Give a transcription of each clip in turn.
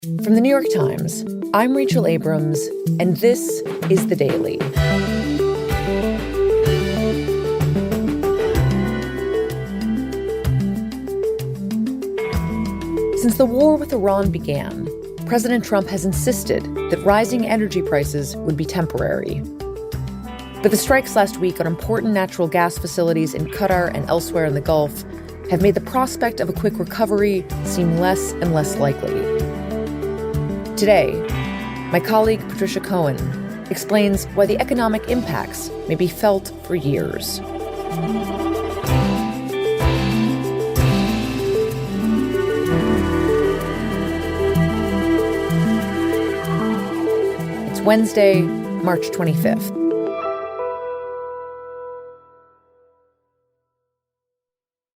From the New York Times, I'm Rachel Abrams, and this is The Daily. Since the war with Iran began, President Trump has insisted that rising energy prices would be temporary. But the strikes last week on important natural gas facilities in Qatar and elsewhere in the Gulf have made the prospect of a quick recovery seem less and less likely. Today, my colleague Patricia Cohen explains why the economic impacts may be felt for years. It's Wednesday, March 25th.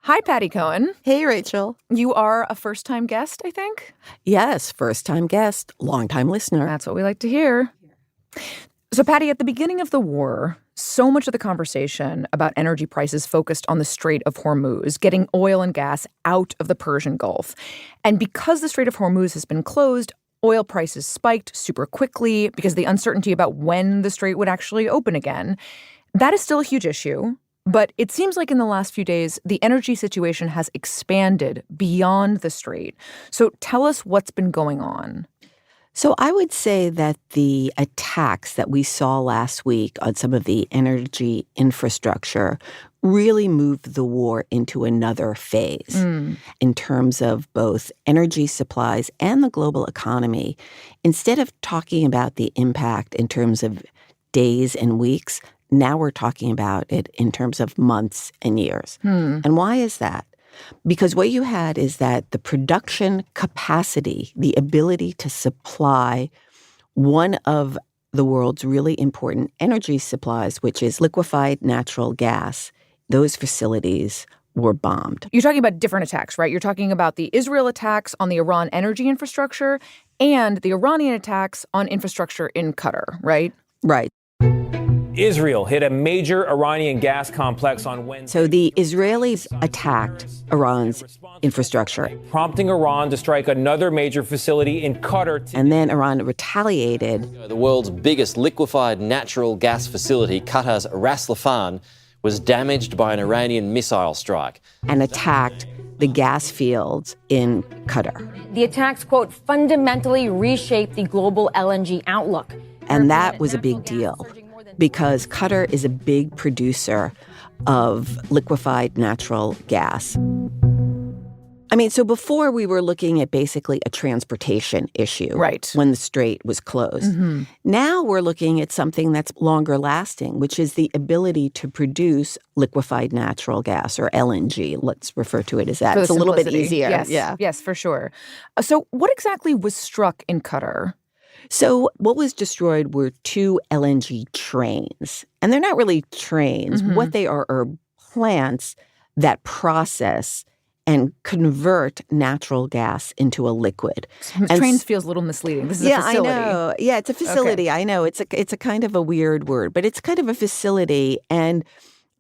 Hi, Patty Cohen. Hey, Rachel. You are a first-time guest, I think? Yes, first-time guest, long-time listener. That's what we like to hear. So, Patty, at the beginning of the war, so much of the conversation about energy prices focused on the Strait of Hormuz, getting oil and gas out of the Persian Gulf. And because the Strait of Hormuz has been closed, oil prices spiked super quickly because of the uncertainty about when the strait would actually open again. That is still a huge issue. But it seems like in the last few days, the energy situation has expanded beyond the strait. So tell us what's been going on. So I would say that the attacks that we saw last week on some of the energy infrastructure really moved the war into another phase in terms of both energy supplies and the global economy. Instead of talking about the impact in terms of days and weeks, now we're talking about it in terms of months and years. And why is that? Because what you had is that the production capacity, the ability to supply one of the world's really important energy supplies, which is liquefied natural gas, those facilities were bombed. You're talking about different attacks, right? You're talking about the Israel attacks on the Iran energy infrastructure and the Iranian attacks on infrastructure in Qatar, right? Right. Israel hit a major Iranian gas complex on Wednesday. So the Israelis attacked Iran's infrastructure, prompting Iran to strike another major facility in Qatar. And then Iran retaliated. The world's biggest liquefied natural gas facility, Qatar's Ras Laffan, was damaged by an Iranian missile strike. And attacked the gas fields in Qatar. The attacks, quote, fundamentally reshaped the global LNG outlook. And that was a big deal because Qatar is a big producer of liquefied natural gas. I mean, so before we were looking at basically a transportation issue. Right. When the strait was closed. Now we're looking at something that's longer lasting, which is the ability to produce liquefied natural gas, or LNG. Let's refer to it as that. It's a little bit easier. Yes, yes, for sure. So what exactly was struck in Qatar? So what was destroyed were 2 LNG trains. And they're not really trains. What they are plants that process and convert natural gas into a liquid. Trains feels a little misleading. This is a facility. I know. Yeah, it's a facility. Okay. I know. It's a kind of a weird word, but it's kind of a facility, and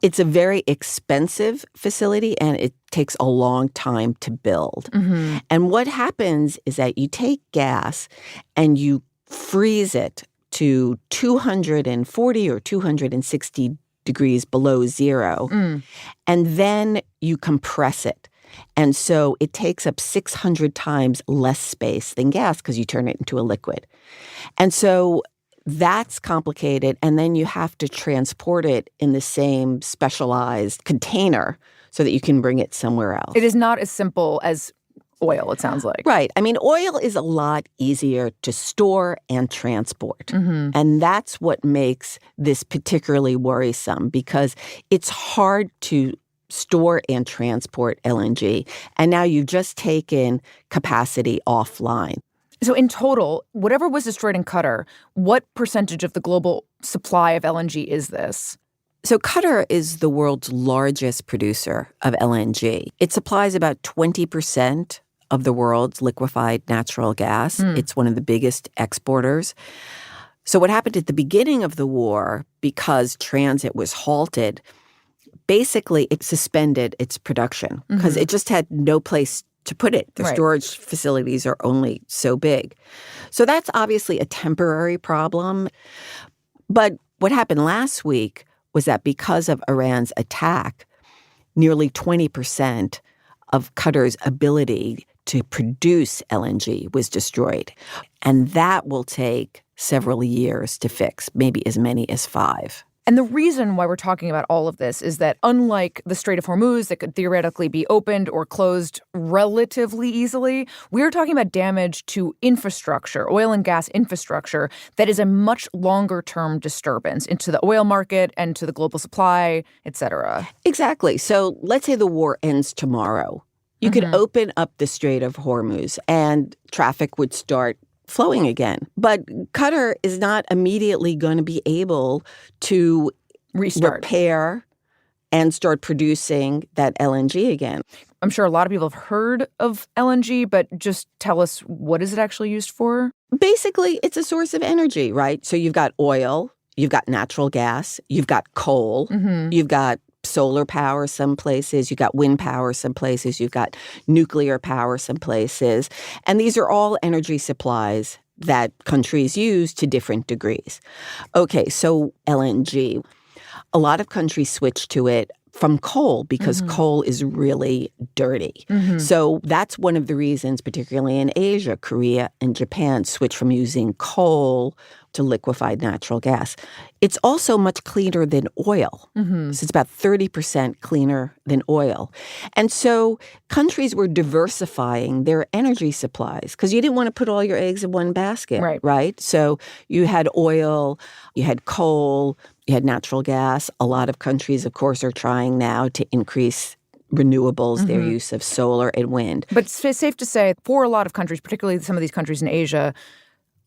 it's a very expensive facility, and it takes a long time to build. And what happens is that you take gas and you freeze it to 240 or 260 degrees below zero, and then you compress it. And so it takes up 600 times less space than gas because you turn it into a liquid. And so that's complicated. And then you have to transport it in the same specialized container so that you can bring it somewhere else. It is not as simple as oil, it sounds like. Right. I mean, oil is a lot easier to store and transport. And that's what makes this particularly worrisome, because it's hard to store and transport LNG. And now you've just taken capacity offline. So in total, whatever was destroyed in Qatar, what percentage of the global supply of LNG is this? So Qatar is the world's largest producer of LNG. It supplies about 20% of the world's liquefied natural gas. It's one of the biggest exporters. So what happened at the beginning of the war, because transit was halted, basically it suspended its production because it just had no place to put it. The storage facilities are only so big. So that's obviously a temporary problem. But what happened last week was that because of Iran's attack, nearly 20% of Qatar's ability to produce LNG was destroyed. And that will take several years to fix, maybe as many as 5. And the reason why we're talking about all of this is that unlike the Strait of Hormuz that could theoretically be opened or closed relatively easily, we're talking about damage to infrastructure, oil and gas infrastructure, that is a much longer-term disturbance into the oil market and to the global supply, et cetera. Exactly. So let's say the war ends tomorrow. You could open up the Strait of Hormuz and traffic would start flowing again. But Qatar is not immediately going to be able to repair and start producing that LNG again. I'm sure a lot of people have heard of LNG, but just tell us, what is it actually used for? Basically, it's a source of energy, right? So you've got oil, you've got natural gas, you've got coal, you've got solar power some places, you've got wind power some places, you've got nuclear power some places. And these are all energy supplies that countries use to different degrees. Okay, so LNG. A lot of countries switch to it from coal because coal is really dirty. So that's one of the reasons, particularly in Asia, Korea and Japan switch from using coal to liquefied natural gas. It's also much cleaner than oil. So it's about 30% cleaner than oil. And so countries were diversifying their energy supplies because you didn't want to put all your eggs in one basket, right? So you had oil, you had coal, you had natural gas. A lot of countries, of course, are trying now to increase renewables, their use of solar and wind. But it's safe to say, for a lot of countries, particularly some of these countries in Asia,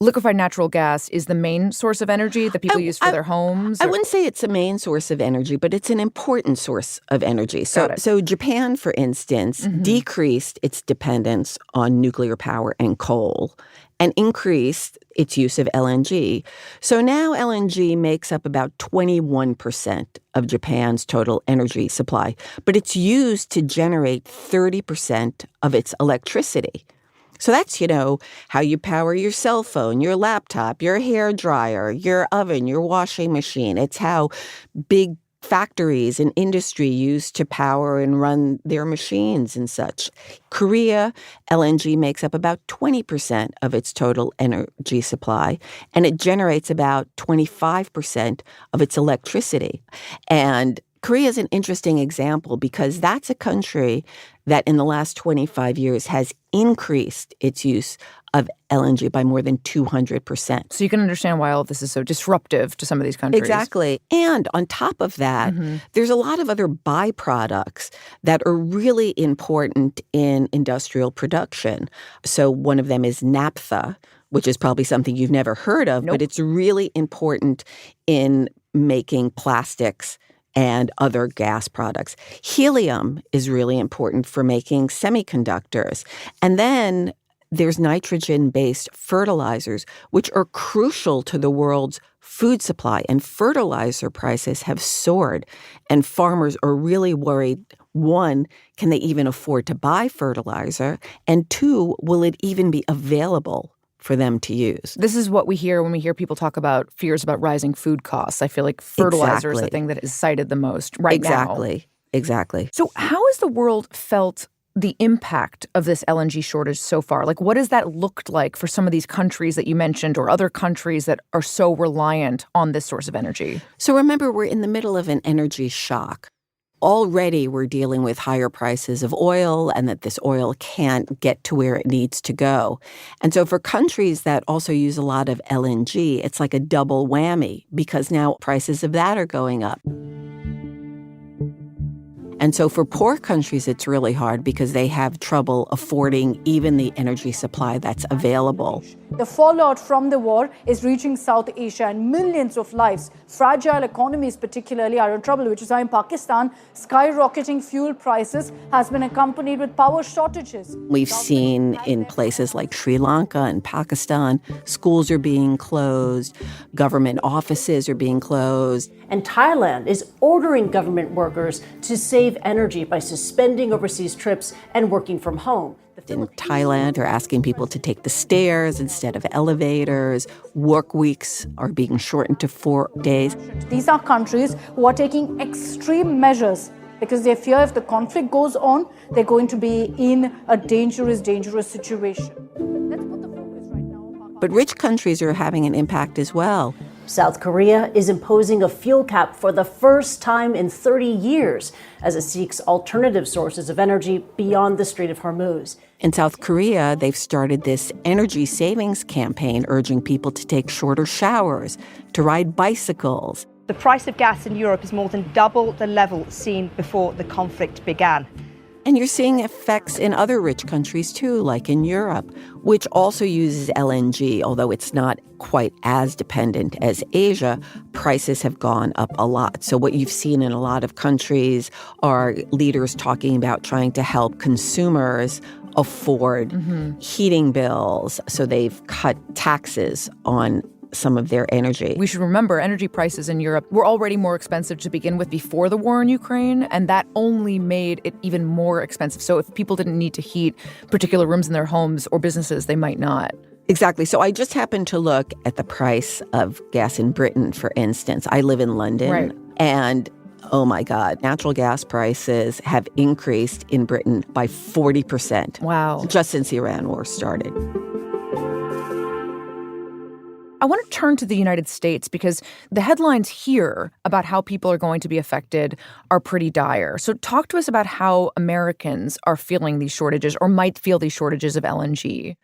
liquefied natural gas is the main source of energy that people use for their homes? I wouldn't say it's a main source of energy, but it's an important source of energy. So Japan, for instance, decreased its dependence on nuclear power and coal and increased its use of LNG. So now LNG makes up about 21% of Japan's total energy supply, but it's used to generate 30% of its electricity. So that's, how you power your cell phone, your laptop, your hair dryer, your oven, your washing machine. It's how big factories and industry use to power and run their machines and such. Korea, LNG makes up about 20% of its total energy supply, and it generates about 25% of its electricity. And Korea is an interesting example because that's a country that in the last 25 years has increased its use of LNG by more than 200%. So you can understand why all of this is so disruptive to some of these countries. Exactly. And on top of that, there's a lot of other byproducts that are really important in industrial production. So one of them is naphtha, which is probably something you've never heard of, but it's really important in making plastics and other gas products. Helium is really important for making semiconductors. And then there's nitrogen-based fertilizers, which are crucial to the world's food supply. And fertilizer prices have soared. And farmers are really worried, one, can they even afford to buy fertilizer? And two, will it even be available for them to use? This is what we hear when we hear people talk about fears about rising food costs. I feel like fertilizer is the thing that is cited the most right now. Exactly. So how has the world felt the impact of this LNG shortage so far? Like, what has that looked like for some of these countries that you mentioned or other countries that are so reliant on this source of energy? So remember, we're in the middle of an energy shock. Already we're dealing with higher prices of oil and that this oil can't get to where it needs to go. And so for countries that also use a lot of LNG, it's like a double whammy because now prices of that are going up. And so for poor countries, it's really hard because they have trouble affording even the energy supply that's available. The fallout from the war is reaching South Asia, and millions of lives, fragile economies particularly, are in trouble, which is why in Pakistan, skyrocketing fuel prices has been accompanied with power shortages. We've seen in places like Sri Lanka and Pakistan, schools are being closed, government offices are being closed. And Thailand is ordering government workers to save energy by suspending overseas trips and working from home. unrest in Thailand. They're asking people to take the stairs instead of elevators. Work weeks are being shortened to 4 days. These are countries who are taking extreme measures because they fear if the conflict goes on, they're going to be in a dangerous situation. Let's put the focus right now. But rich countries are having an impact as well. South Korea is imposing a fuel cap for the first time in 30 years as it seeks alternative sources of energy beyond the Strait of Hormuz. In South Korea, they've started this energy savings campaign urging people to take shorter showers, to ride bicycles. The price of gas in Europe is more than double the level seen before the conflict began. And you're seeing effects in other rich countries, too, like in Europe, which also uses LNG, although it's not quite as dependent as Asia. Prices have gone up a lot. So what you've seen in a lot of countries are leaders talking about trying to help consumers afford heating bills. So they've cut taxes on some of their energy. We should remember energy prices in Europe were already more expensive to begin with before the war in Ukraine, and that only made it even more expensive. So if people didn't need to heat particular rooms in their homes or businesses, they might not. Exactly. So I just happened to look at the price of gas in Britain, for instance. I live in London. Right. And oh my God, natural gas prices have increased in Britain by 40%. Wow. Just since the Iran war started. I want to turn to the United States because the headlines here about how people are going to be affected are pretty dire. So talk to us about how Americans are feeling these shortages or might feel these shortages of LNG.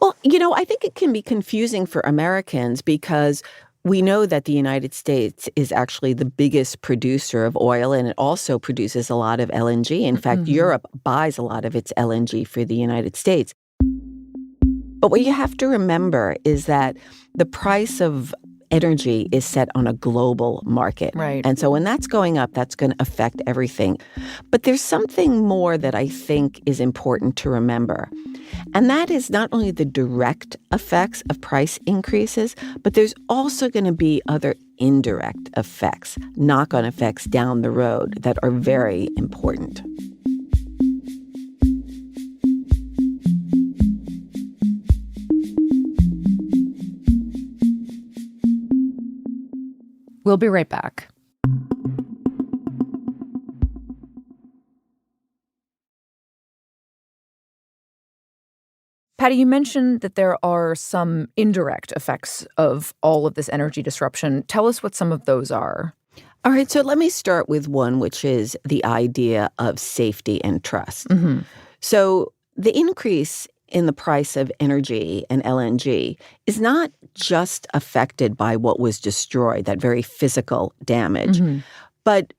Well, I think it can be confusing for Americans because we know that the United States is actually the biggest producer of oil, and it also produces a lot of LNG. In fact, Europe buys a lot of its LNG for the United States. But what you have to remember is that the price of energy is set on a global market. Right. And so when that's going up, that's going to affect everything. But there's something more that I think is important to remember. And that is not only the direct effects of price increases, but there's also going to be other indirect effects, knock-on effects down the road that are very important. We'll be right back. Patty, you mentioned that there are some indirect effects of all of this energy disruption. Tell us what some of those are. All right, so let me start with one, which is the idea of safety and trust. So the increase in the price of energy and LNG is not just affected by what was destroyed, that very physical damage, but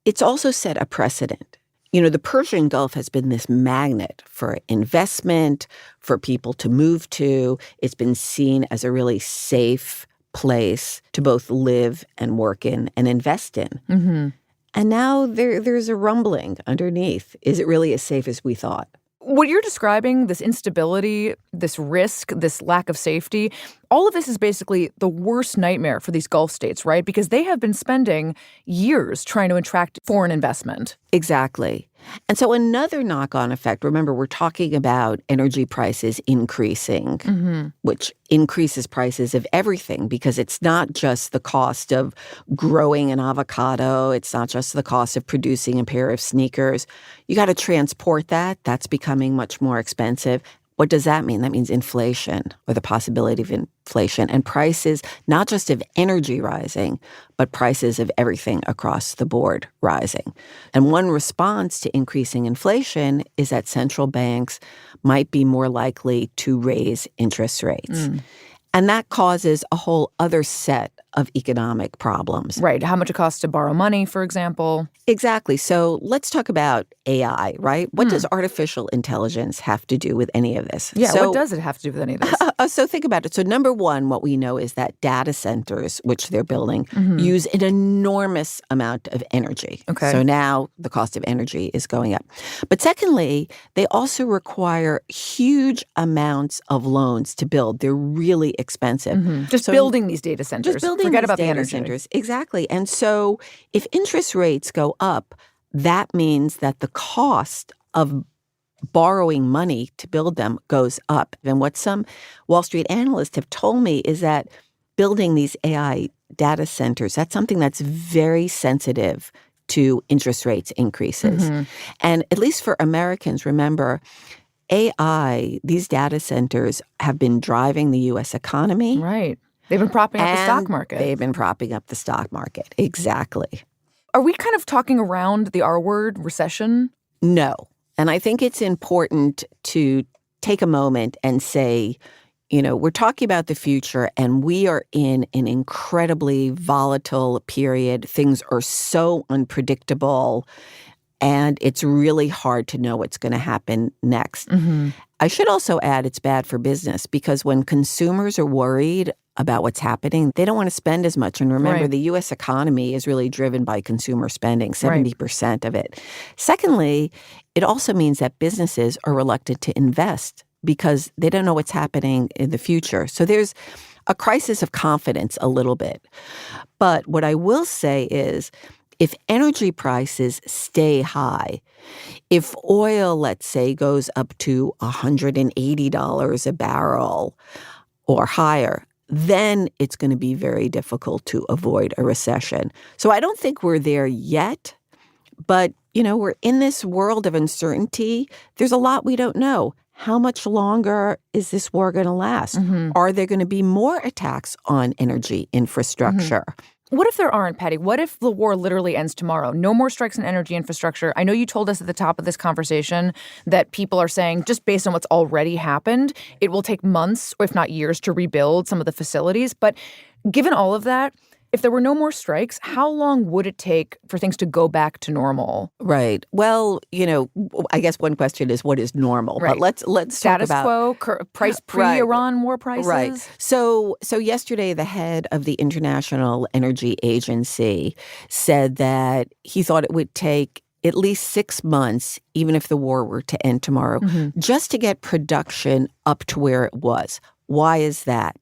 it's also set a precedent. The Persian Gulf has been this magnet for investment, for people to move to. It's been seen as a really safe place to both live and work in and invest in. And now there's a rumbling underneath. Is it really as safe as we thought? What you're describing, this instability, this risk, this lack of safety, all of this is basically the worst nightmare for these Gulf states, right? Because they have been spending years trying to attract foreign investment. Exactly. And so another knock-on effect, remember, we're talking about energy prices increasing, which increases prices of everything because it's not just the cost of growing an avocado. It's not just the cost of producing a pair of sneakers. You got to transport that. That's becoming much more expensive. What does that mean? That means inflation or the possibility of inflation and prices, not just of energy rising, but prices of everything across the board rising. And one response to increasing inflation is that central banks might be more likely to raise interest rates. And that causes a whole other set of economic problems. Right. How much it costs to borrow money, for example. Exactly. So let's talk about AI, right? What does artificial intelligence have to do with any of this? Yeah, what does it have to do with any of this? So think about it. So number one, what we know is that data centers, which they're building, use an enormous amount of energy. Okay. So now the cost of energy is going up. But secondly, they also require huge amounts of loans to build. They're really expensive. Just building these data centers. Just building Forget these about the data energy. centers. Exactly. And so if interest rates go up, that means that the cost of borrowing money to build them goes up. And what some Wall Street analysts have told me is that building these AI data centers, that's something that's very sensitive to interest rates increases. Mm-hmm. And at least for Americans, remember, AI, these data centers have been driving the U.S. economy. Right. They've been propping up the stock market. They've been propping up the stock market. Exactly. Are we kind of talking around the R word, recession? No. And I think it's important to take a moment and say, we're talking about the future, and we are in an incredibly volatile period. Things are so unpredictable, and it's really hard to know what's going to happen next. Mm-hmm. I should also add it's bad for business because when consumers are worried about what's happening, they don't want to spend as much. And remember, Right. the U.S. economy is really driven by consumer spending, 70% of it. Secondly, it also means that businesses are reluctant to invest because they don't know what's happening in the future. So there's a crisis of confidence a little bit. But what I will say is, if energy prices stay high, if oil, let's say, goes up to $180 a barrel or higher, then it's going to be very difficult to avoid a recession. So I don't think we're there yet, but, we're in this world of uncertainty. There's a lot we don't know. How much longer is this war going to last? Mm-hmm. Are there going to be more attacks on energy infrastructure? Mm-hmm. What if there aren't, Patty? What if the war literally ends tomorrow? No more strikes in energy infrastructure. I know you told us at the top of this conversation that people are saying, just based on what's already happened, it will take months, or if not years, to rebuild some of the facilities. But given all of that, if there were no more strikes, how long would it take for things to go back to normal? Right. Well, I guess one question is what is normal? Right. But let's talk about status quo, price pre-Iran war prices. Right. So yesterday, the head of the International Energy Agency said that he thought it would take at least 6 months, even if the war were to end tomorrow, just to get production up to where it was. Why is that?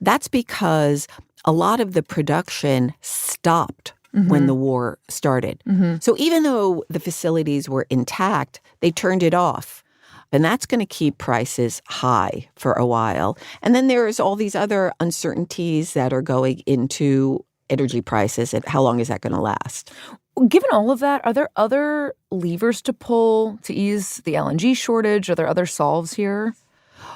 That's because a lot of the production stopped when the war started. So even though the facilities were intact, they turned it off. And that's going to keep prices high for a while. And then there's all these other uncertainties that are going into energy prices and how long is that going to last? Given all of that, are there other levers to pull to ease the LNG shortage? Are there other solves here?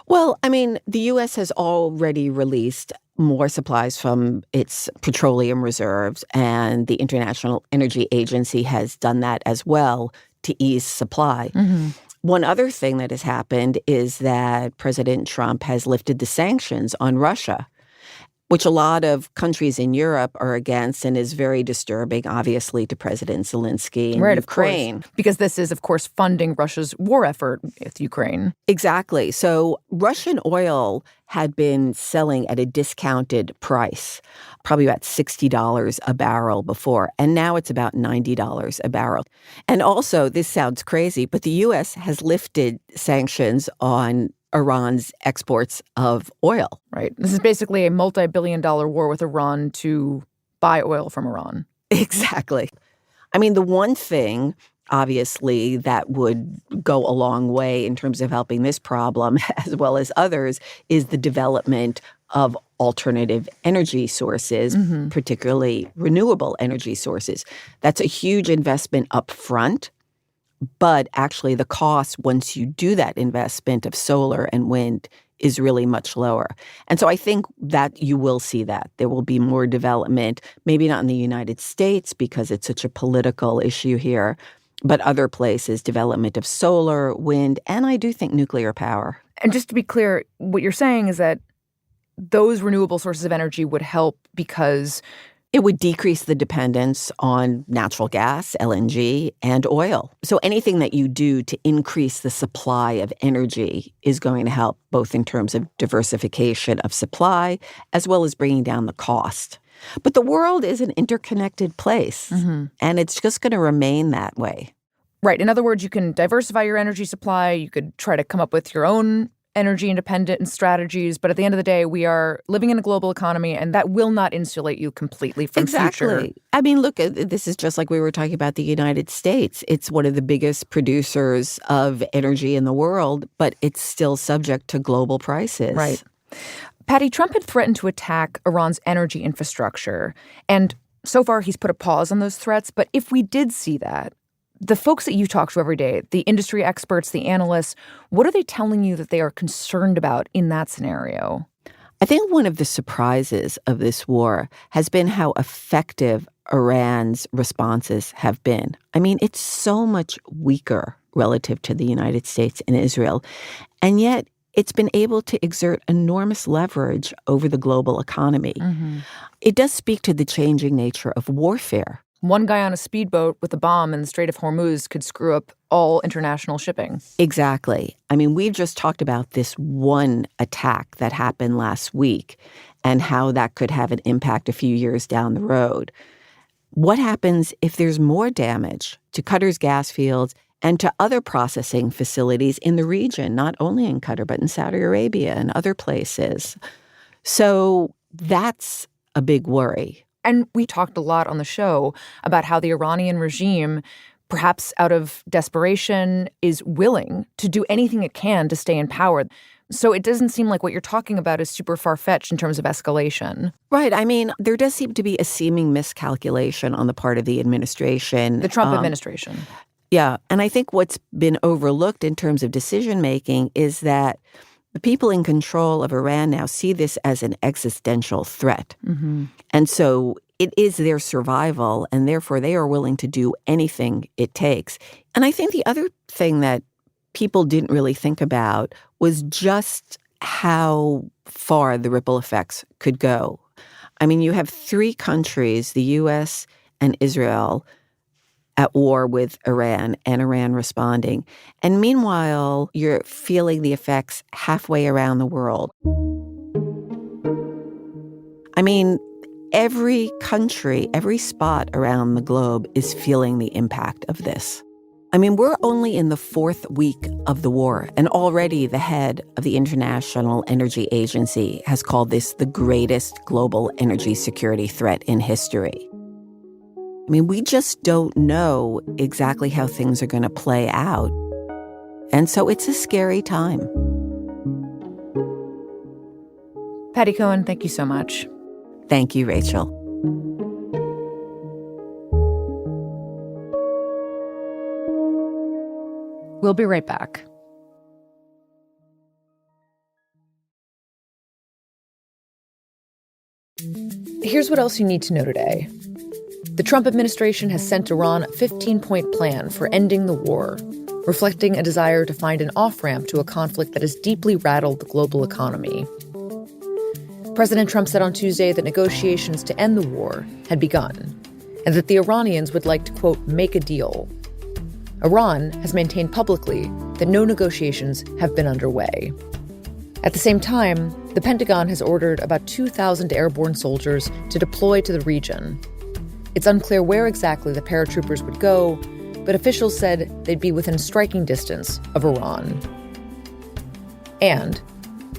Well, the U.S. has already released more supplies from its petroleum reserves, and the International Energy Agency has done that as well to ease supply. One other thing that has happened is that President Trump has lifted the sanctions on Russia, which a lot of countries in Europe are against and is very disturbing, obviously, to President Zelensky in Ukraine. Of course, because this is, of course, funding Russia's war effort with Ukraine. Exactly. So Russian oil had been selling at a discounted price, probably about $60 a barrel before, and now it's about $90 a barrel. And also, this sounds crazy, but the U.S. has lifted sanctions on Iran's exports of oil. Right. This is basically a multi-billion-dollar war with Iran to buy oil from Iran. Exactly. The one thing, obviously, that would go a long way in terms of helping this problem, as well as others, is the development of alternative energy sources, particularly renewable energy sources. That's a huge investment up front. But actually, the cost once you do that investment of solar and wind is really much lower. And so I think that you will see that. There will be more development, maybe not in the United States because it's such a political issue here, but other places, development of solar, wind, and I do think nuclear power. And just to be clear, what you're saying is that those renewable sources of energy would help because it would decrease the dependence on natural gas, LNG, and oil. So anything that you do to increase the supply of energy is going to help both in terms of diversification of supply as well as bringing down the cost. But the world is an interconnected place, and it's just going to remain that way. Right. In other words, you can diversify your energy supply. You could try to come up with your own energy independent strategies, but at the end of the day, we are living in a global economy, and that will not insulate you completely from future. I mean, look, this is just like we were talking about the United States. It's one of the biggest producers of energy in the world, but it's still subject to global prices. Right. Patty, Trump had threatened to attack Iran's energy infrastructure, and so far he's put a pause on those threats. But if we did see that, the folks that you talk to every day, the industry experts, the analysts, what are they telling you that they are concerned about in that scenario? I think one of the surprises of this war has been how effective Iran's responses have been. I mean, it's so much weaker relative to the United States and Israel, and yet it's been able to exert enormous leverage over the global economy. Mm-hmm. It does speak to the changing nature of warfare. One guy on a speedboat with a bomb in the Strait of Hormuz could screw up all international shipping. Exactly. I mean, we've just talked about this one attack that happened last week and how that could have an impact a few years down the road. What happens if there's more damage to Qatar's gas fields and to other processing facilities in the region, not only in Qatar, but in Saudi Arabia and other places? So that's a big worry. And we talked a lot on the show about how the Iranian regime, perhaps out of desperation, is willing to do anything it can to stay in power. So it doesn't seem like what you're talking about is super far-fetched in terms of escalation. Right. I mean, there does seem to be a seeming miscalculation on the part of the administration. The Trump administration. Yeah. And I think what's been overlooked in terms of decision-making is that the people in control of Iran now see this as an existential threat. Mm-hmm. And so it is their survival, and therefore they are willing to do anything it takes. And I think the other thing that people didn't really think about was just how far the ripple effects could go. I mean, you have three countries, the U.S. and Israel, at war with Iran and Iran responding. And meanwhile, you're feeling the effects halfway around the world. I mean, every country, every spot around the globe is feeling the impact of this. I mean, we're only in the fourth week of the war, and already the head of the International Energy Agency has called this the greatest global energy security threat in history. I mean, we just don't know exactly how things are going to play out. And so it's a scary time. Patty Cohen, thank you so much. Thank you, Rachel. We'll be right back. Here's what else you need to know today. The Trump administration has sent Iran a 15-point plan for ending the war, reflecting a desire to find an off-ramp to a conflict that has deeply rattled the global economy. President Trump said on Tuesday that negotiations to end the war had begun, and that the Iranians would like to, quote, make a deal. Iran has maintained publicly that no negotiations have been underway. At the same time, the Pentagon has ordered about 2,000 airborne soldiers to deploy to the region. It's unclear where exactly the paratroopers would go, but officials said they'd be within striking distance of Iran. And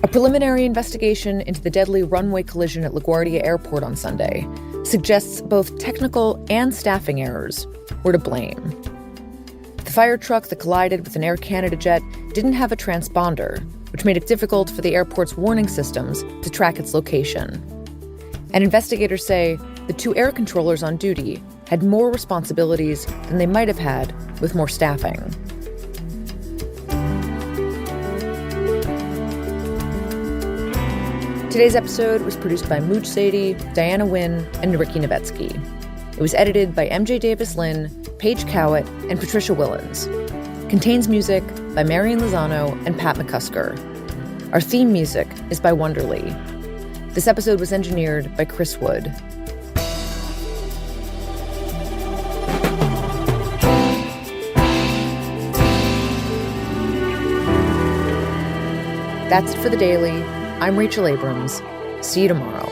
a preliminary investigation into the deadly runway collision at LaGuardia Airport on Sunday suggests both technical and staffing errors were to blame. The fire truck that collided with an Air Canada jet didn't have a transponder, which made it difficult for the airport's warning systems to track its location. And investigators say the two air controllers on duty had more responsibilities than they might have had with more staffing. Today's episode was produced by Mooj Sadie, Diana Wynn, and Ricky Novetsky. It was edited by MJ Davis-Lynn, Paige Cowett, and Patricia Willens. Contains music by Marian Lozano and Pat McCusker. Our theme music is by Wonderly. This episode was engineered by Chris Wood. That's it for The Daily. I'm Rachel Abrams. See you tomorrow.